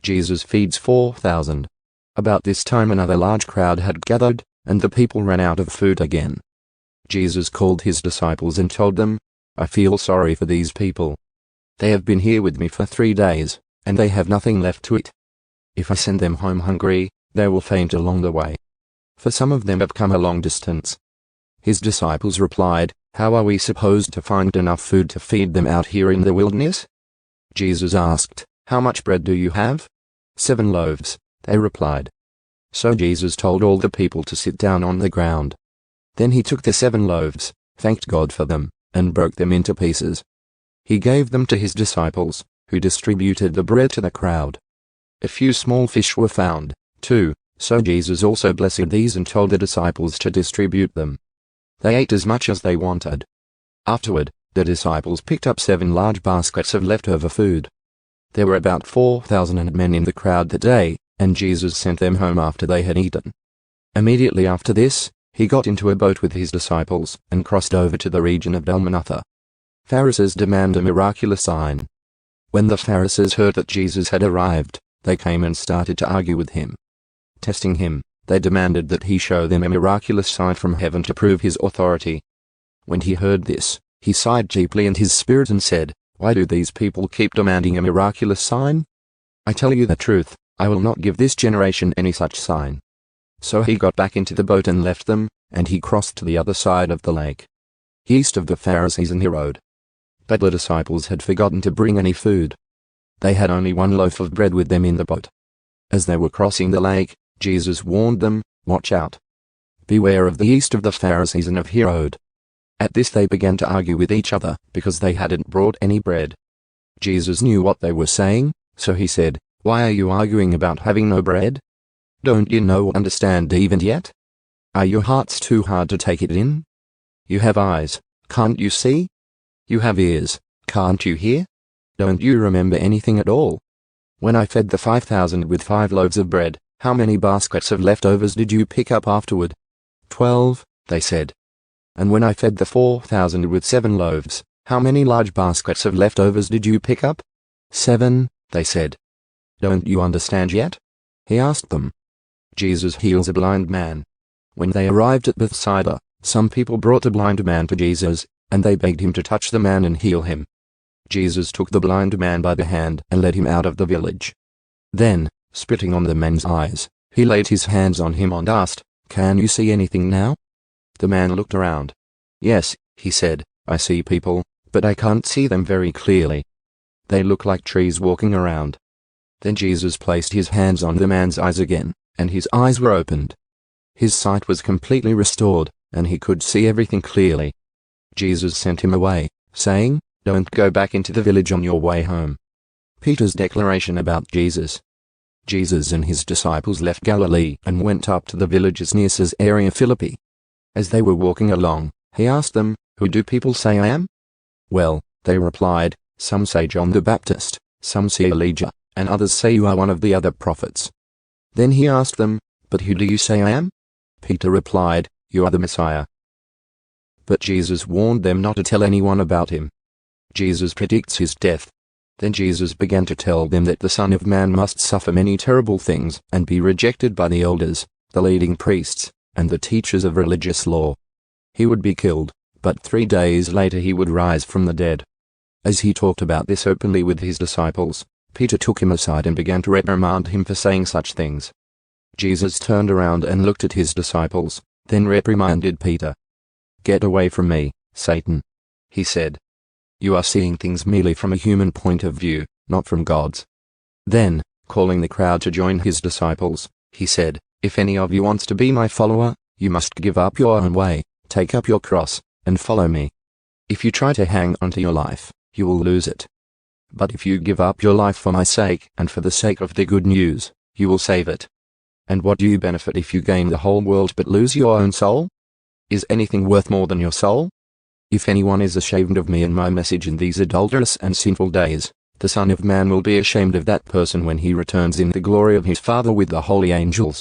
Jesus feeds 4,000. About this time another large crowd had gathered, and the people ran out of food again. Jesus called his disciples and told them, "I feel sorry for these people. They have been here with me for 3 days, and they have nothing left to eat. If I send them home hungry, they will faint along the way. For some of them have come a long distance." His disciples replied, "How are we supposed to find enough food to feed them out here in the wilderness?" Jesus asked, "How much bread do you have?" 7 loaves, they replied. So Jesus told all the people to sit down on the ground. Then he took the 7 loaves, thanked God for them, and broke them into pieces. He gave them to his disciples, who distributed the bread to the crowd. A few small fish were found, too, so Jesus also blessed these and told the disciples to distribute them. They ate as much as they wanted. Afterward, the disciples picked up 7 large baskets of leftover food. There were about 4,000 men in the crowd that day, and Jesus sent them home after they had eaten. Immediately after this, he got into a boat with his disciples and crossed over to the region of Dalmanutha. Pharisees demand a miraculous sign. When the Pharisees heard that Jesus had arrived, they came and started to argue with him. Testing him, they demanded that he show them a miraculous sign from heaven to prove his authority. When he heard this, he sighed deeply in his spirit and said, "Why do these people keep demanding a miraculous sign? I tell you the truth, I will not give this generation any such sign." So he got back into the boat and left them, and he crossed to the other side of the lake, east of the Pharisees and Herod. But the disciples had forgotten to bring any food. They had only 1 loaf of bread with them in the boat. As they were crossing the lake, Jesus warned them, "Watch out. Beware of the yeast of the Pharisees and of Herod." At this they began to argue with each other, because they hadn't brought any bread. Jesus knew what they were saying, so he said, "Why are you arguing about having no bread? Don't you know or understand even yet? Are your hearts too hard to take it in? You have eyes, can't you see? You have ears, can't you hear? Don't you remember anything at all? When I fed the 5,000 with 5 loaves of bread, how many baskets of leftovers did you pick up afterward?" 12, they said. "And when I fed the 4,000 with 7 loaves, how many large baskets of leftovers did you pick up?" 7, they said. "Don't you understand yet?" he asked them. Jesus heals a blind man. When they arrived at Bethsaida, some people brought a blind man to Jesus, and they begged him to touch the man and heal him. Jesus took the blind man by the hand and led him out of the village. Then, spitting on the man's eyes, he laid his hands on him and asked, "Can you see anything now?" The man looked around. "Yes," he said, "I see people, but I can't see them very clearly. They look like trees walking around." Then Jesus placed his hands on the man's eyes again, and his eyes were opened. His sight was completely restored, and he could see everything clearly. Jesus sent him away, saying, "Don't go back into the village on your way home." Peter's declaration about Jesus. Jesus and his disciples left Galilee and went up to the villages near Caesarea Philippi. As they were walking along, he asked them, "Who do people say I am?" "Well," they replied, "some say John the Baptist, some say Elijah, and others say you are one of the other prophets." Then he asked them, "But who do you say I am?" Peter replied, "You are the Messiah." But Jesus warned them not to tell anyone about him. Jesus predicts his death. Then Jesus began to tell them that the Son of Man must suffer many terrible things and be rejected by the elders, the leading priests, and the teachers of religious law. He would be killed, but 3 days later he would rise from the dead. As he talked about this openly with his disciples, Peter took him aside and began to reprimand him for saying such things. Jesus turned around and looked at his disciples, then reprimanded Peter. "Get away from me, Satan," he said. "You are seeing things merely from a human point of view, not from God's." Then, calling the crowd to join his disciples, he said, "If any of you wants to be my follower, you must give up your own way, take up your cross, and follow me. If you try to hang onto your life, you will lose it. But if you give up your life for my sake and for the sake of the good news, you will save it. And what do you benefit if you gain the whole world but lose your own soul? Is anything worth more than your soul? If anyone is ashamed of me and my message in these adulterous and sinful days, the Son of Man will be ashamed of that person when he returns in the glory of his Father with the holy angels."